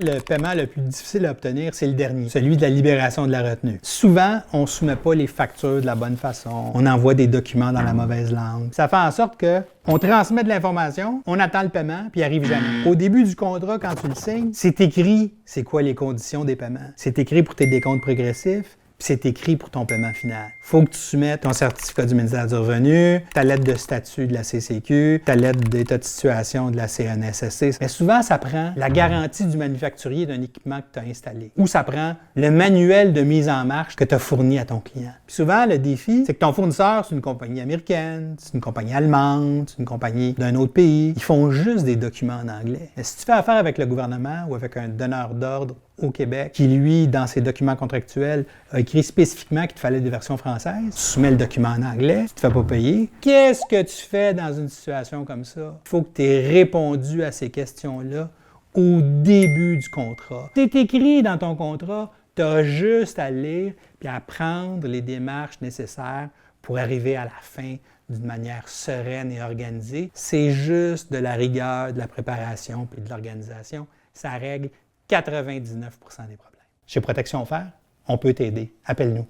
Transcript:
Le paiement le plus difficile à obtenir, c'est le dernier, celui de la libération de la retenue. Souvent, on ne soumet pas les factures de la bonne façon, on envoie des documents dans la mauvaise langue. Ça fait en sorte que on transmet de l'information, on attend le paiement, puis il arrive jamais. Au début du contrat, quand tu le signes, c'est écrit c'est quoi les conditions des paiements. C'est écrit pour tes décomptes progressifs, puis c'est écrit pour ton paiement final. Il faut que tu soumettes ton certificat du ministère du Revenu, ta lettre de statut de la CCQ, ta lettre d'état de situation de la CNSST. Mais souvent, ça prend la garantie du manufacturier d'un équipement que tu as installé. Ou ça prend le manuel de mise en marche que tu as fourni à ton client. Puis souvent, le défi, c'est que ton fournisseur, c'est une compagnie américaine, c'est une compagnie allemande, c'est une compagnie d'un autre pays. Ils font juste des documents en anglais. Mais si tu fais affaire avec le gouvernement ou avec un donneur d'ordre au Québec, qui, lui, dans ses documents contractuels, a écrit spécifiquement qu'il te fallait des versions françaises. Tu soumets le document en anglais, tu te fais pas payer. Qu'est-ce que tu fais dans une situation comme ça? Il faut que tu aies répondu à ces questions-là au début du contrat. C'est écrit dans ton contrat, tu as juste à lire et à prendre les démarches nécessaires pour arriver à la fin d'une manière sereine et organisée. C'est juste de la rigueur, de la préparation puis de l'organisation. Ça règle 99% des problèmes. Chez Protection Fer, on peut t'aider. Appelle-nous.